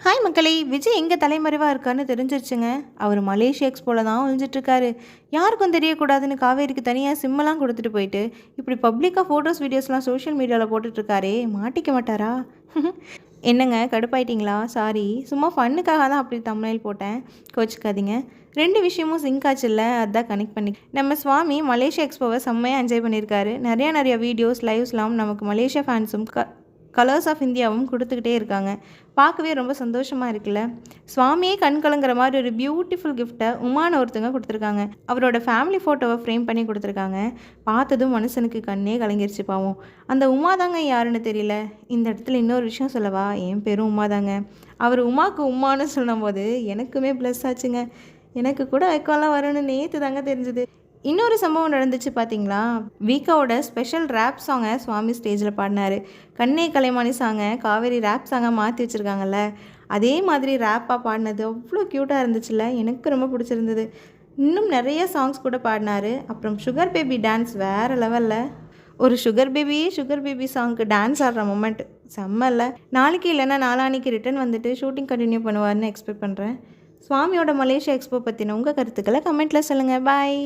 Hi மக்களே, விஜய் எங்கே தலைமறைவாக இருக்காருன்னு தெரிஞ்சிருச்சுங்க. அவர் மலேசியா எக்ஸ்போல தான் ஒழிஞ்சிட்ருக்காரு. யாருக்கும் தெரியக்கூடாதுன்னு காவேரிக்கு தனியாக சிம்மெல்லாம் கொடுத்துட்டு போயிட்டு இப்படி பப்ளிக்காக ஃபோட்டோஸ் வீடியோஸ்லாம் சோஷியல் மீடியாவில் போட்டுட்ருக்காரே, மாட்டிக்க மாட்டாரா? என்னங்க கடுப்பாயிட்டிங்களா? சாரி, சும்மா ஃபன்னுக்காக தான் அப்படி தம்ப்நெயில் போட்டேன், கோச்சிக்காதீங்க. ரெண்டு விஷயமும் சிங்க் ஆச்சுல்ல, அதான் கனெக்ட் பண்ணி நம்ம சுவாமி மலேசியா எக்ஸ்போவை செம்மையாக என்ஜாய் பண்ணியிருக்காரு. நிறையா வீடியோஸ் லைவ்ஸ்லாம் நமக்கு மலேசியா ஃபேன்ஸும் கலர்ஸ் ஆஃப் இந்தியாவும் கொடுத்துக்கிட்டே இருக்காங்க. பார்க்கவே ரொம்ப சந்தோஷமாக இருக்குல்ல. சுவாமியே கண் கலங்குற மாதிரி ஒரு பியூட்டிஃபுல் கிஃப்ட்டை உமான ஒருத்தங்க கொடுத்துருக்காங்க. அவரோட ஃபேமிலி ஃபோட்டோவை ஃப்ரேம் பண்ணி கொடுத்துருக்காங்க. பார்த்ததும் மனுஷனுக்கு கண்ணே கலங்கிருச்சு பாவம். அந்த உமா தாங்க யாருன்னு தெரியல. இந்த இடத்துல இன்னொரு விஷயம் சொல்லவா? என் பேரும் உமா தாங்க. அவர் உமாவுக்கு உமான்னு சொல்லும்போது எனக்குமே ப்ளஸ் ஆச்சுங்க. எனக்கு கூட வெக்கம்லாம் வரும்னு நேற்று தாங்க தெரிஞ்சுது. இன்னொரு சம்பவம் நடந்துச்சு பார்த்தீங்களா? வீக்காவோட ஸ்பெஷல் ரேப் சாங்கை சுவாமி ஸ்டேஜில் பாடினார். கண்ணே கலைமானி சாங்கை காவேரி ரேப் சாங்காக மாற்றி வச்சுருக்காங்கல்ல, அதே மாதிரி ரேப்பாக பாடினது அவ்வளோ க்யூட்டாக இருந்துச்சுல்ல. எனக்கு ரொம்ப பிடிச்சிருந்தது. இன்னும் நிறைய சாங்ஸ் கூட பாடினார். அப்புறம் சுகர் பேபி டான்ஸ் வேறு லெவலில். ஒரு சுகர் பேபி சாங்க்கு டான்ஸ் ஆடுற மொமெண்ட் செம்மல்ல. நாளைக்கு இல்லைன்னா நாளானிக்கு ரிட்டன் வந்துட்டு ஷூட்டிங் கண்டினியூ பண்ணுவார்னு எக்ஸ்பெக்ட் பண்ணுறேன். சுவாமியோட மலேசியா எக்ஸ்போ பற்றின உங்கள் கருத்துக்களை கமெண்ட்டில் சொல்லுங்கள். பாய்.